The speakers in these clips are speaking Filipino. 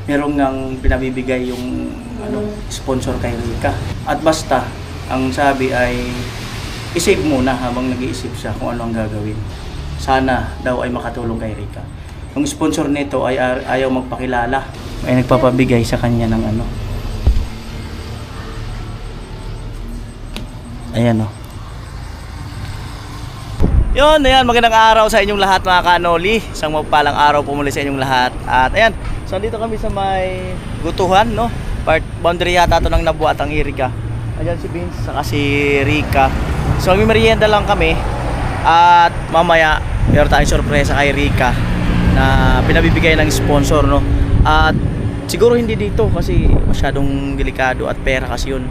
meron ngang pinabibigay yung sponsor kay Rica. At basta, ang sabi ay isave muna habang nag-iisip siya kung ano ang gagawin. Sana daw ay makatulong kay Rica. Yung sponsor nito ay ayaw magpakilala. Ay nagpapabigay sa kanya ng Ayan o. Yun, ayan, magandang araw sa inyong lahat mga kanoli. Isang mapagpalang araw po muli sa inyong lahat. At ayan, so dito kami sa may Gutuhan, no? Boundary yata ito ng Nabua at ang Iriga. Ayan si Vince, saka si Rica. So may merienda lang kami. At mamaya, meron tayong sorpresa kay Rica na pinabibigay ng sponsor, no? At siguro hindi dito kasi masyadong delikado at pera kasi yun.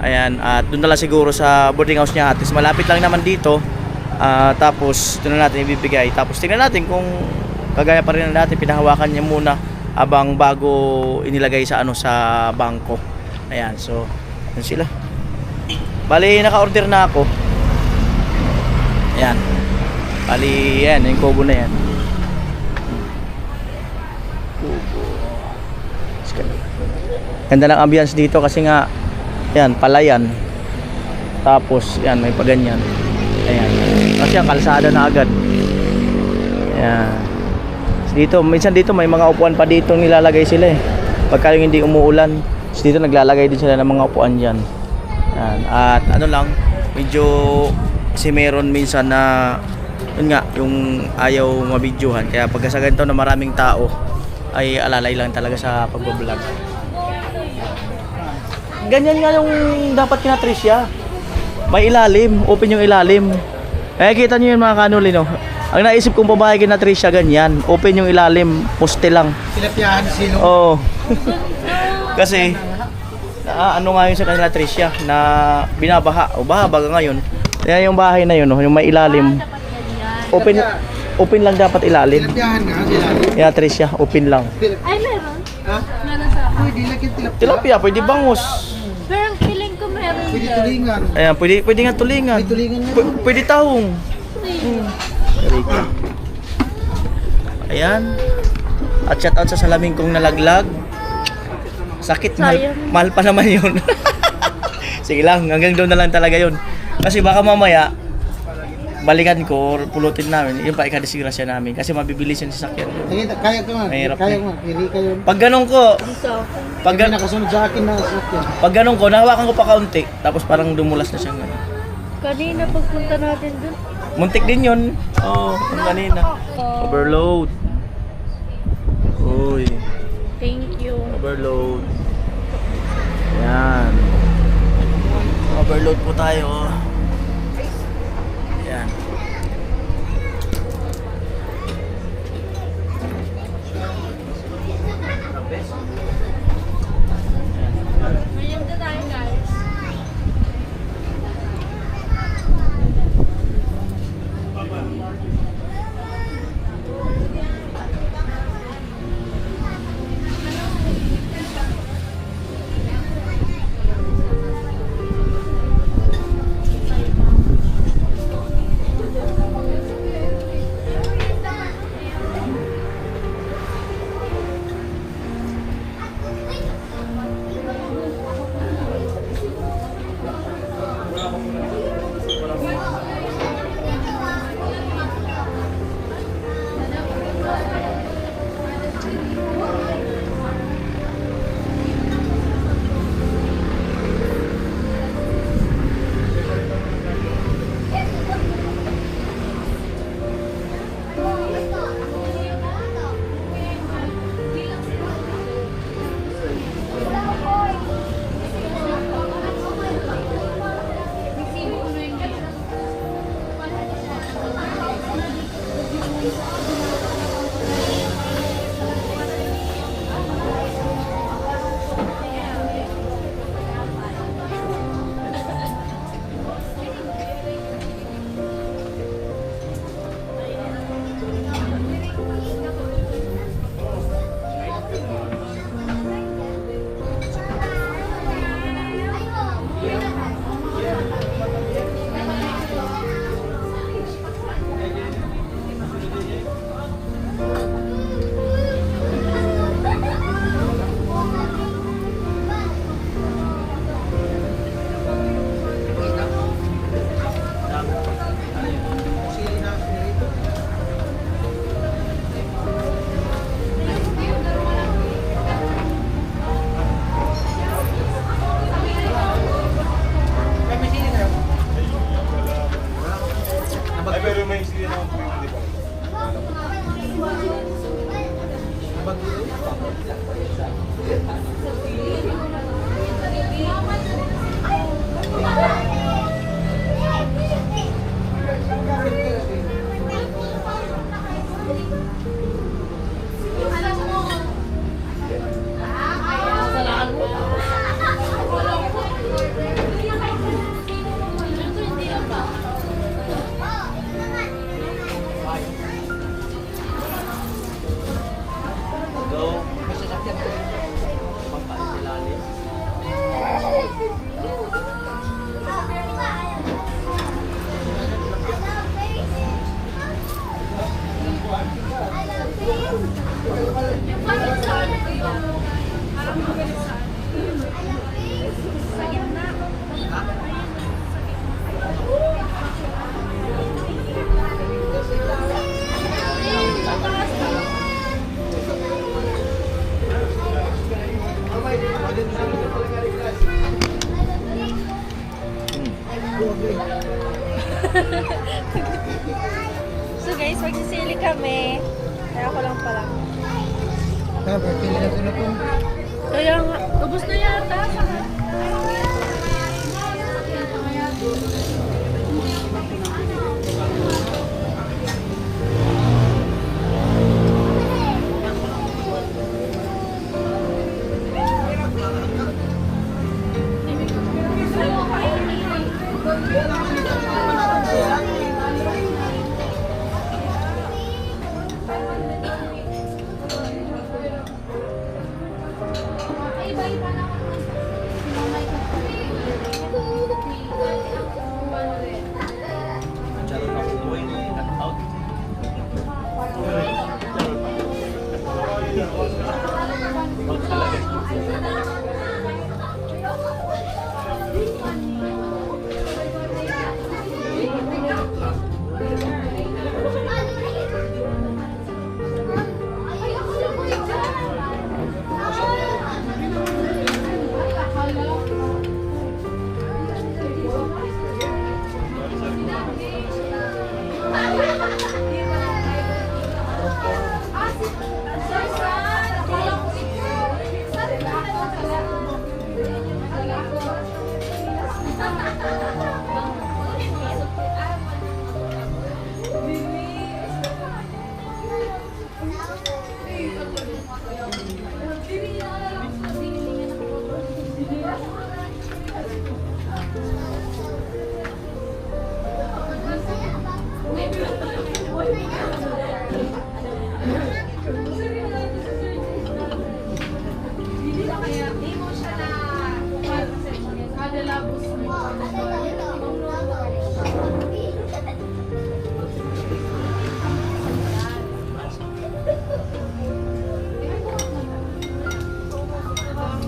Ayan, at doon na lang siguro sa boarding house niya. At malapit lang naman dito. Tapos doon na natin ibibigay. Tapos tingnan natin kung kagaya pa rin na natin, pinahawakan niya muna abang bago inilagay sa sa bangko. Ayan, so yun sila. Bali, naka-order na ako. Ayan. Bali, yan, yung kubo na yan. Kubo. Ganda ng ambience dito kasi nga yan, palayan. Tapos, yan, may paganyan. Ayan. Kasi ang kalsada na agad. Ayan. Dito, minsan dito may mga upuan pa dito nilalagay sila eh. Pagka yung hindi umuulan, dito naglalagay din sila ng mga upuan dyan. Ayan. At lang, medyo kasi meron minsan na yun nga, yung ayaw mabidyohan. Kaya pagka sa ganito na maraming tao, ay alalay lang talaga sa pagbablog. Ganyan nga yung dapat kina Tricia. May ilalim, open yung ilalim. Kita nyo yun mga kanuli, no? Ang naisip kong babae kina Tricia, ganyan. Open yung ilalim, poste lang. Tilapyahan sino? Oo. Kasi, ano nga yun sa kanila Tricia, na binabaha. O baha baga ngayon. Kaya yung bahay na yun, no? Yung may ilalim. Open lang dapat ilalim. Tilapyahan nga, ilalim. Kaya Tricia, open lang. Ay, meron. Ha? Meron sa akin. Pwede lagyan tilapia. Tilapia, pwede bangus. Pero ang feeling ko meron Pwede dyan. tulingan. Ayan, pwede nga tulingan. May tulingan nga. Pwede tahong. Ayan. At shout out sa salamin kong nalaglag. Sakit, mahal pa naman yun. Sige lang, hanggang doon na lang talaga yun. Kasi baka mamaya balikan ko, pulutin namin, yun pa ikadisgrasya namin. Kasi mabibilis yung sasakyan. Kaya ko nga. Mahirap Kaya na. ko nga. Hindi kayo. Pag ganun ko, Dito. pag, Pag nakasunod sa akin na sasakyan. pag ganun ko, nahawakan ko pa kaunti. Tapos parang dumulas na siya ngayon. Kanina pagpunta natin dun. Muntik din yun. Oo, yung kanina. Overload. Uy. Thank you. Overload. Yan. Overload po tayo. Yan. Mayroon tayo guys. Go. Pagkain ilalim. So guys, magsisili kami. Kaya ako lang pala. Tapos, pili na sila po. Kaya nga, ubos na yata. Charot ako buhay ni cut out. Out talaga.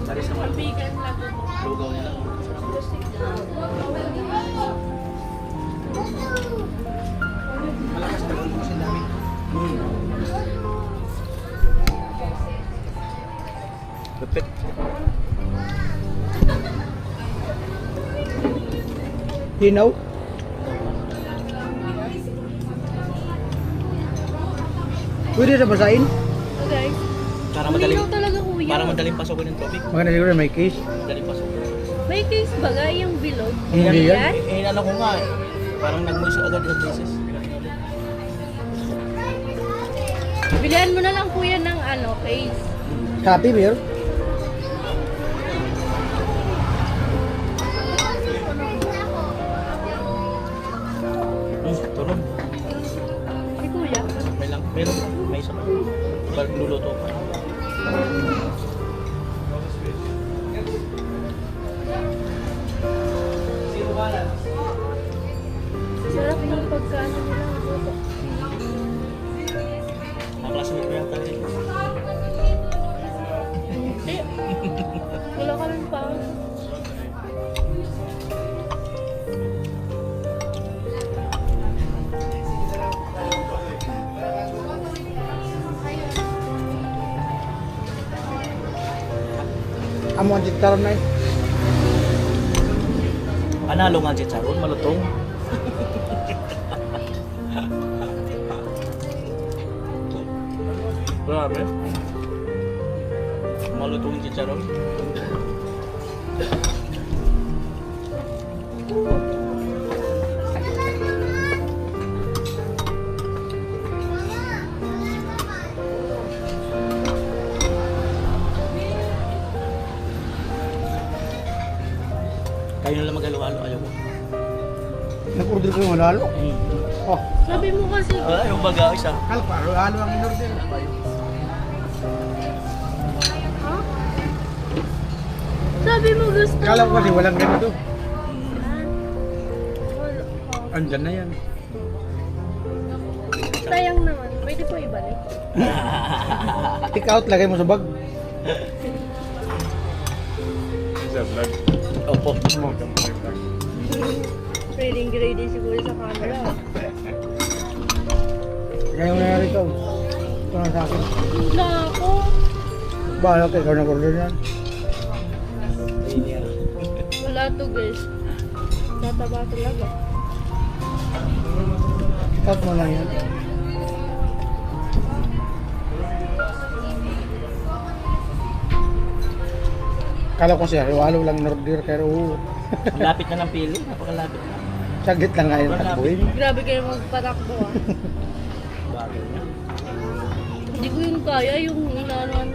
Tari sa mga lugaw nila. Malakas talaga po kasi dami. Lupit. Hinaw? Pwede na basahin? So guys, Para madaling, malinaw talaga kuya. para madaling pasokin ng tubig. Maganda siguro may case. Madaling pasokin. May case ba ga yung bilog? Hindi yan. Yan? Ano ko nga eh. Parang nagmuisa agad sa cases. Bilihan mo na lang kuya ng ano, case. Happy beer? Tunog. Ay kuya. May lang. Meron. May isa pa. Parang luluto pa. Sarap ng pagkaano nila. Mga classmate ko yata rin. Wala ka lang pa. Amo ang tiktaran na eh. Panalo nga si Charon, malutong. Grabe. Malutong chicharon. Kayo na lang maghalo-halo, ayaw ko. Nag-order ko yung halo. Oh, Sabi mo kasi, Ah, yung baga isa. halo pa. Halo ang in-order. ha? Sabi mo gusto Kala ko kasi walang ganito. Wala. Andyan na yan. Sayang naman. Pwede po ibalik. Take out, lagay mo sa bag. Opo. Grading siguro sa camera. Kaya mo na rito. Ito na sa akin. Wala ako. Bahala ka, ikaw nag-order yan. Wala to guys. Tataba talaga. Take out mo lang yan. Kala ko siya, halo lang in-order pero Lapit na ng pili. Napakalapit na. saglit lang nga yung takbuhin. Grabe kayo magpatakbo ah. Bagay na. Hindi ko yun kaya yung inaanoan.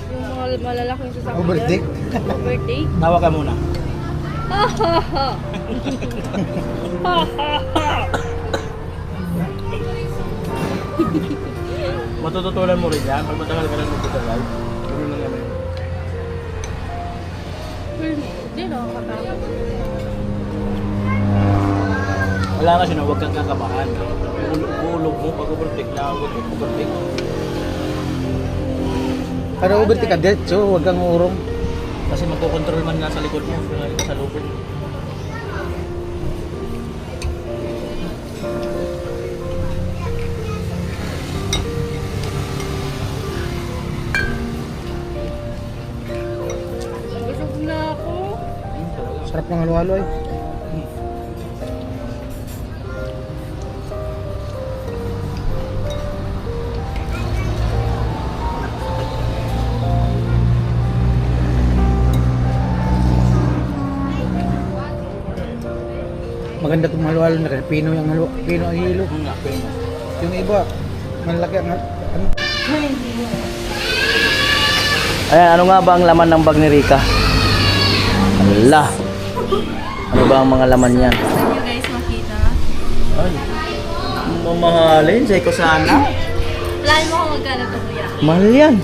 Yung mga malalaking sasakyan. Overtake? Overtake? Tawa ka muna. Ha ha ha! Ha ha ha! Matututulan mo rin yan. Pag matagal ka na magtutulan. Ganoon lang naman. Hindi nakakatakot. Wala kasi na huwag kang kakabahan. Ulog mo pag overtake na. Huwag kang overtake. Pero overtake ka diretso, huwag kang urong. Kasi magkocontrol man nga sa likod mo. Sa lubog. Busog na ako. Sarap ng halo-halo eh. Maganda itong halo-halo na kasi pino yung halo, pino ang hilo. Kung nga, pero Yung iba, malaki ang ano. ayan, ano nga ba ang laman ng bag ni Rika? Ala! Ano ba ang mga laman niyan? Gusto nyo guys makita? Ay, mamahalin. Say ko sana. Plan mo kung magkano ito kuya? Mahal yan.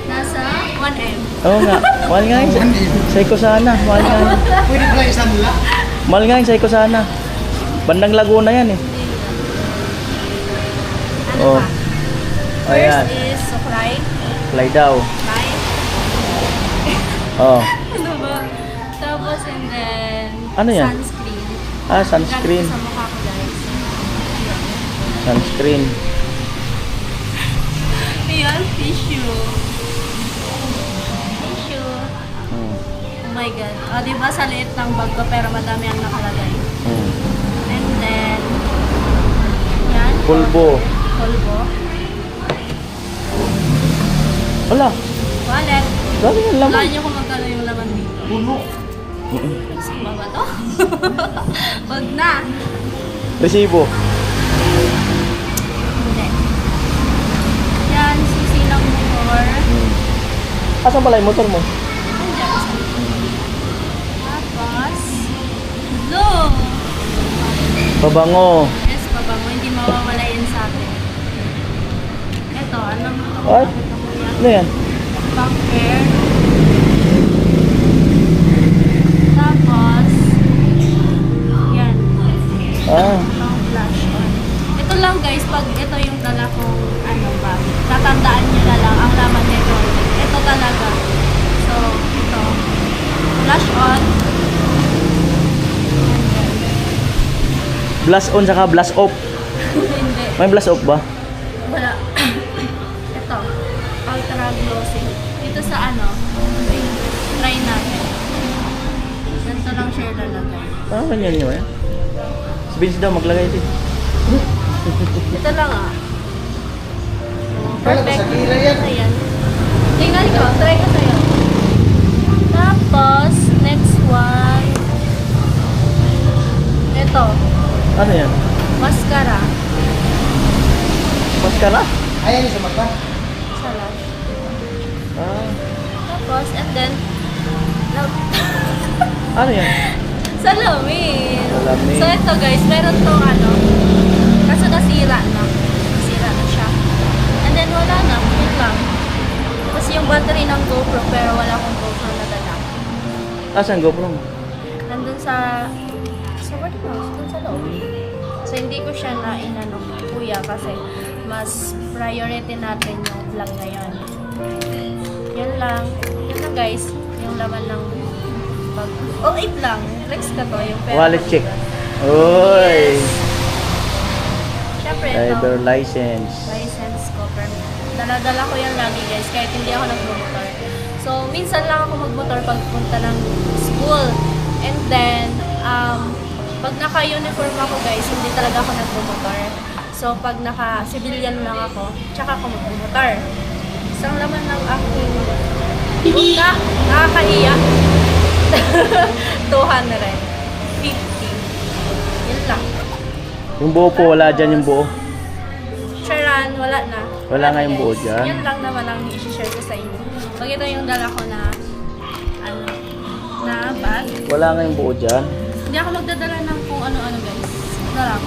Nasa 1M. Oo nga. Mahal nga yun. Say ko sana. Mahal nga yun. Pwede pala isang mula. Mahal nga yun. Say ko sana. Bandang Laguna yan eh. Ano Oh. pa? Ayan. First is Sukray. Fly daw. Right? Oh. Ano ba? Tapos and then Ano yan? sunscreen. Ah, sunscreen. Gamit ko sa mukha ko guys. Sunscreen. Ayan, tissue. Tissue. Hmm. Oh my god. O, diba sa liit ng bag ko pero madami ang nakalagay. Hmm. And then, yan. Pulbo. Pulbo. Wala. Wallet. Dami yung Wala laman. niyo kung magkano yung laman dito. Gusto ba ba to? Wag na. Resibo. Hindi. Yan, susi ng motor. Asan pala yung motor mo? Andiyan. Tapos, blue. Pabango. Yes, pabango. Hindi mawawala yan sa atin. Ito, anong What? Ano yan? back air. Tapos, yan. Ah. Pang flash on. Ito lang guys, pag ito yung dala kong ano ba, tatandaan nyo na lang ang laman nito. Ito talaga. So, ito. Flash on. Blast on saka blast off. Hindi. May blast off ba? Wala. Ito. Ultra glossy. Ito sa ano, try natin. Ganito lang siya lalagay. Ah, ganyan nyo eh. Si Vince daw maglagay din. Ito lang ah. Kala ko sa kilay yan. Ayan. Tingnan ko, try ka na? Ayan yung sumat ba? Salash. Ah, Tapos, and then, ano yan? salamin. Salamin. So, ito guys, meron tong ano, kaso nasira na. Nasira na siya. And then, wala na. Yun lang. Tapos yung battery ng GoPro, pero wala akong GoPro na dala. Asan GoPro mo? Nandun sa boarding house, dun sa loob. So, hindi ko siya na inano, kuya, kasi mas priority natin yung vlog ngayon. Yan lang. Yan lang guys, yung laman ng bag. Oh, wait lang. Flex ka to, yung pera. Wallet ko check. dyan. Uy! Siyempre, Driver ito. license. License ko, permit. Dala-dala ko yan lagi guys, kahit hindi ako nagmumotor. So, minsan lang ako magmotor pag punta ng school. And then, pag naka-uniform ako guys, hindi talaga ako nagmumotor. So, pag naka-civilian lang ako, tsaka ako magmumotor. Isang laman ng aking buka, nakakahiya. 250. Yun lang. Yung buo po, wala dyan yung buo. Charan, wala na. Wala nga na, yung guys. buo dyan. Yan lang naman ang i-share ko sa inyo. Pag ito yung dala ko na, ano, na bag. Wala nga yung buo dyan. Hindi ako magdadala ng kung ano-ano guys. Ito lang.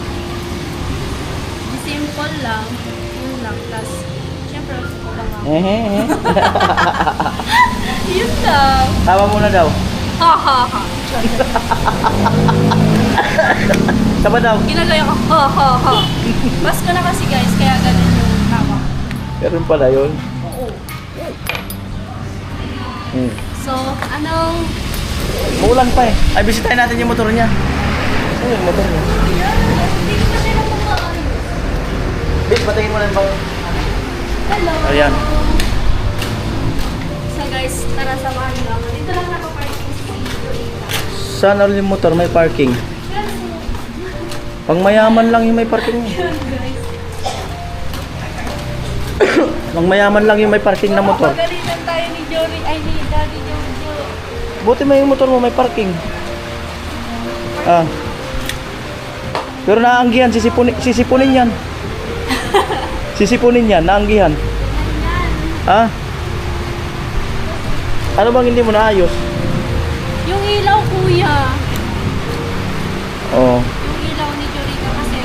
Simple lang. Yun lang. Tapos, syempre, ko ba nga. Yun lang. Tama muna daw. Ha ha ha. Tama daw. Ginagaya ko, ha ha ha. Pasko na kasi guys, kaya ganun yung tama. Meron pala yun. Oo. Hmm. So, anong... Maulan pa eh. Ay, bisitahin natin yung motor niya. Ano yung motor niya? Hindi ko kasi na kumaano. Bis, patayin mo lang ba? Hello. Ayan. So guys, tara samahan nyo ako. Dito lang nakaparking sa Saan ulit yung motor? May parking. Pang mayaman lang yung may parking niya. Yun guys. Pang mayaman lang yung may parking na motor. Pagalitan tayo ni Jory, ay ni Daddy Jojo. Buti may motor mo, may parking. Ah. Pero naanggihan, sisipunin yan. Sisipunin yan, naanggihan. Ah? Ano bang hindi mo naayos? Yung ilaw kuya. Oo. Yung ilaw ni Jory kasi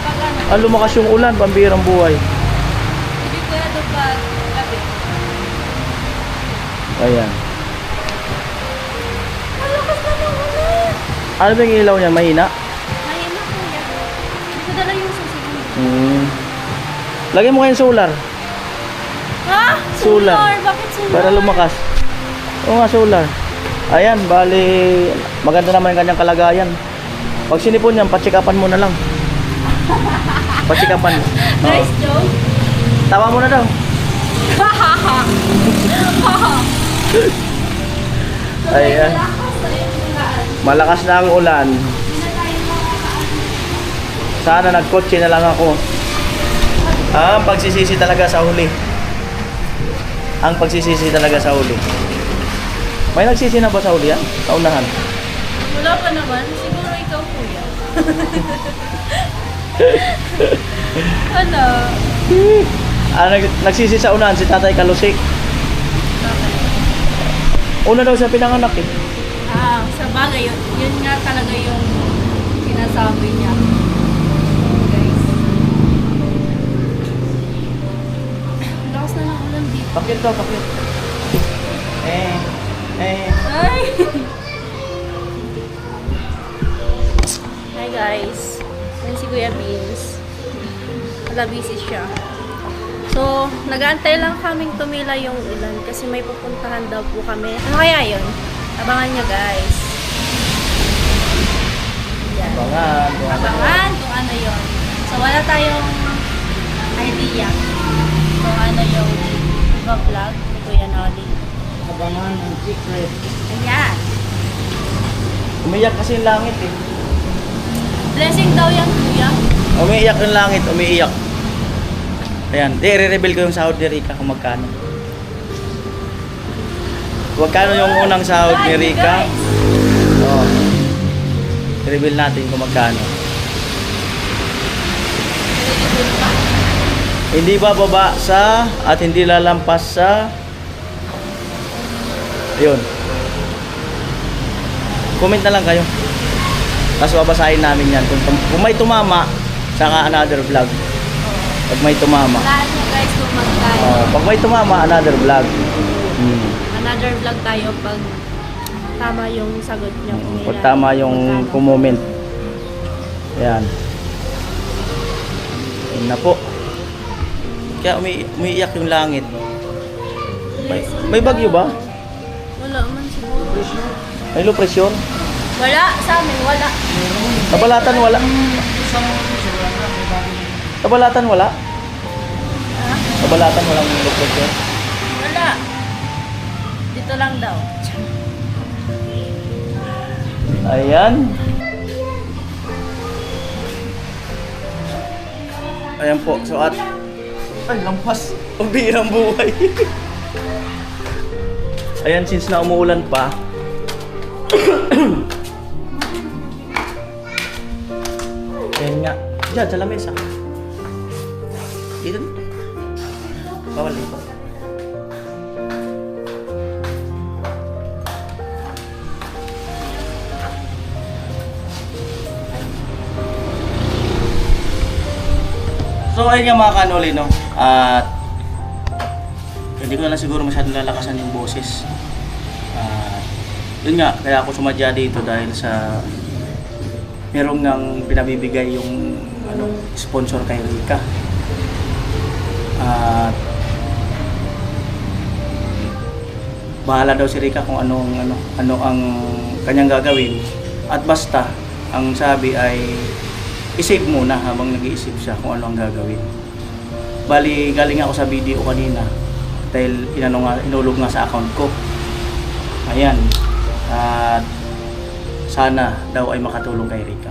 pag ano, Ah, lumakas yung ulan, pambirang buhay. hindi ko na doon pag gabi. Ayan. Malakas na ng ulan. Ano ba yung ilaw niya? Mahina? Mahina kuya. Hindi ko dala yung susunod. Hmm. Lagyan mo kayong solar. Ha? Solar. Bakit solar? Para lumakas. Oo nga, solar. Ayan, bali, maganda naman yung kanyang kalagayan. Pag sinipon yan, patsikapan mo na lang. Patsikapan. Nice joke. Tawa mo na daw. Hahaha. Ayan. Malakas na ang ulan. Sana nagkotse na lang ako. Ah, pagsisisi talaga sa huli. Ang pagsisisi talaga sa huli. May nagsisi na ba sa huli yan? Sa unahan? Wala pa naman. Siguro ikaw kuya. Ano? Ah, nagsisi sa unahan si Tatay Kalusik. Una daw siya pinanganak eh. Sa bagay, yun nga talaga yung sinasabi niya. Guys. Ang lakas na ng ulan dito. Pakit daw, pakit. Ay! Hi guys. Yan si Kuya Beans. Wala busy siya. So, nag-aantay lang kaming tumila yung ulan kasi may pupuntahan daw po kami. Ano kaya yun? Abangan nyo guys. Yan. Abangan. Abangan kung ano yun. So, wala tayong idea kung ano yung vlog ni Kuya Nolly. Abangan ng secret. Ayan. Umiyak kasi yung langit eh. Blessing daw yan, Kuya. Umiiyak yung langit, umiiyak. Ayan, i-reveal ko yung sahod ni Rica kung magkano. Magkano yung unang sahod ni Rica? Guys. Oo. I-reveal natin kung magkano. Ready pa? Hindi bababa sa at hindi lalampas sa ayun. Comment na lang kayo. Tapos babasahin namin yan. Kung may tumama, saka another vlog. Pag may tumama. Lahat nyo guys, lumag tayo. Pag may tumama, another vlog. Another vlog tayo pag tama yung sagot nyo. Pag tama yung comment. Ayan. Ayan na po. Kaya umiiyak yung langit. May bagyo ba? Wala man siguro. May low pressure? Wala, sa amin wala. Kabalatan wala? Kabalatan wala? Ha? Kabalatan walang low pressure? Wala. Dito lang daw. Ayan. Ayan po. So at ay, lampas. Pambihirang buhay. Ayan, since na umuulan pa. Ayan nga. Diyan, sa lamesa. Dito. Bawal dito. So ayun nga mga kanoli, no? At hindi ko na lang siguro masyadong lalakasan yung boses. Yun nga, kaya ako sumadya dito dahil sa merong nang pinabibigay yung sponsor kay Rika. At bahala daw si Rika kung ano ang kanyang gagawin. At basta, ang sabi ay i-save muna habang nag-iisip siya kung ano ang gagawin. Bali, galing ako sa video kanina dahil inulog nga sa account ko. Ayan. At sana daw ay makatulong kay Rika.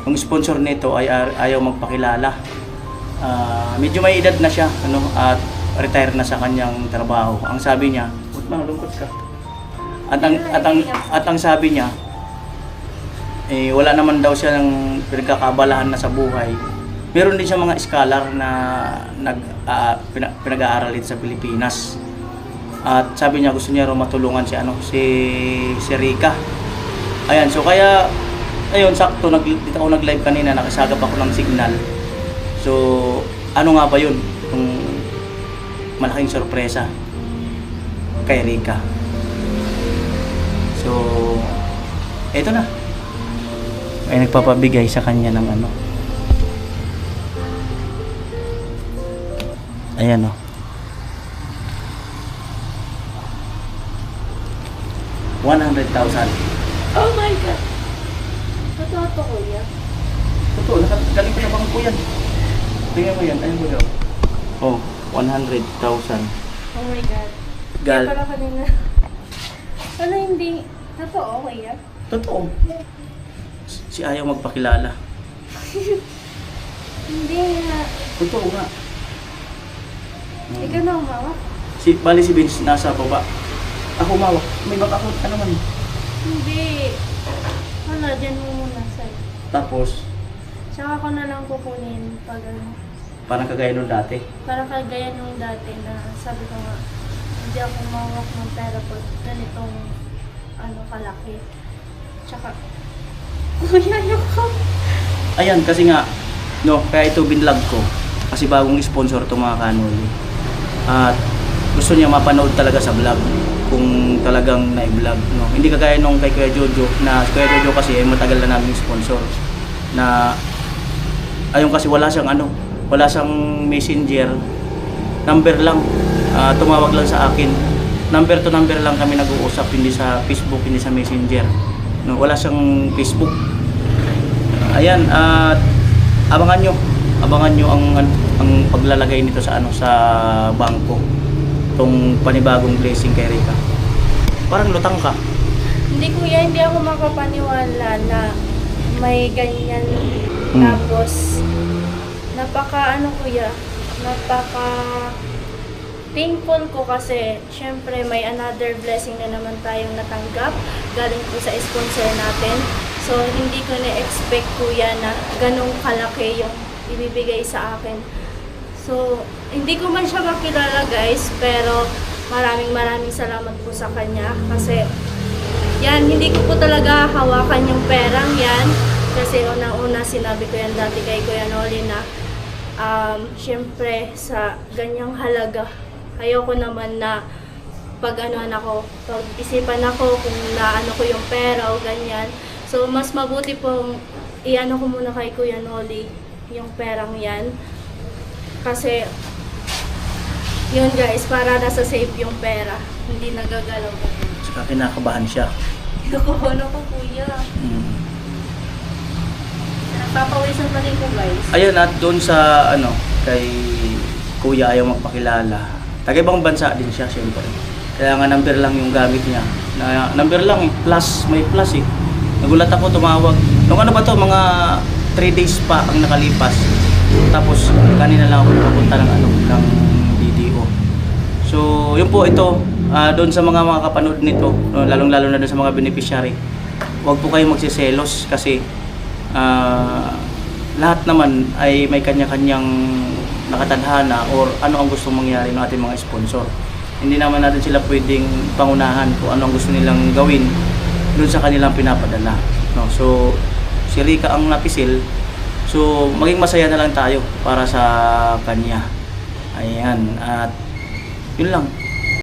Yung sponsor nito ay ayaw magpakilala. Medyo may edad na siya, at retire na sa kanyang trabaho. Ang sabi niya, malungkot ka. At ang sabi niya, wala naman daw siya ng pinagkakabalahan na sa buhay. Meron din siya mga scholar na pinag-aaral dito sa Pilipinas. At sabi niya gusto niya raw matulungan si Rika. Ayan, so kaya ayun, sakto dito ako nag-live kanina, nakasagap ako ng signal. So ano nga ba 'yun? Yung malaking sorpresa kay Rika. So eto na. Ay nagpapabigay sa kanya ng ayan o. 100,000. Oh my God! Totoo to, kuya. Totoo, galing ko sa bangko yan. Tingnan mo yan, ayun mo daw. Oh, 100,000. Oh my God. Gal. Kaya pala kanina. Wala, hindi. Totoo, kuya. Totoo. Si ayaw magpakilala. Hindi nga. Totoo nga. Ikaw na umawa? Bali si Vince nasa baba. Ako umawak. May back account ka naman. Hindi. Wala, dyan mo muna, sir. Tapos, Tsaka ko na lang kukunin pag parang kagaya nung dati. Parang kagaya nung dati na sabi ko nga, hindi ako mawak ng pera pag ganitong kalaki. Tsaka, kuya, ko. Ayan, kasi nga, no, kaya ito binlog ko. Kasi bagong sponsor to mga kanoli. At gusto niya mapanood talaga sa vlog kung talagang na-vlog, no. Hindi kagaya nung kay Kuya Jojo, na si Kuya Jojo kasi ay matagal na namin sponsor. Na ayun kasi wala siyang messenger, number lang, tumawag lang sa akin, number to number lang kami nag-uusap, hindi sa Facebook, hindi sa messenger, no, wala siyang Facebook. Ayan, at abangan nyo ang paglalagay nito sa sa bangko, tong panibagong blessing kay Rika. Parang lutang ka. Hindi kuya, hindi ako makapaniwala na may ganyan. Tapos, napaka thankful ko kasi syempre may another blessing na naman tayong natanggap galing po sa sponsor natin. So, hindi ko na-expect kuya na ganong kalaki yung ibibigay sa akin. So, hindi ko man siya makilala guys, pero maraming salamat po sa kanya kasi yan, hindi ko po talaga hawakan yung perang yan kasi unang-una sinabi ko yan dati kay Kuya Noli na syempre sa ganyang halaga ayoko naman na pag-anuhan ako, pag-isipan ako kung naano ko yung pera o ganyan. So, mas mabuti pong i-ano ko muna kay Kuya Noli yung perang yan kasi yun guys, para nasa safe yung pera, hindi nagagalaw. Saka kinakabahan siya. Nakuha ko kuya. Nagpapawisan pa rin ko guys. Ayun, at doon sa ano, kay kuya ayaw magpakilala. Taga-ibang bansa din siya, syempre. Kaya nga number lang yung gamit niya. Na, number lang eh, plus, may plus eh. Nagulat ako, tumawag. Nung ano ba to, mga 3 days pa ang nakalipas. Tapos, kanina lang ako nakapunta ng ano, ng DDO. So, yun po ito, doon sa mga kapanood nito, no, lalong-lalo na doon sa mga beneficiary, huwag po kayong magsiselos kasi lahat naman ay may kanya-kanyang nakatadhana or ano ang gustong mangyari ng ating mga sponsor. Hindi naman natin sila pwedeng pangunahan kung ano ang gusto nilang gawin doon sa kanilang pinapadala. No? So, si Rica ang napisil, so maging masaya na lang tayo para sa kanya. Ayan, at yun lang.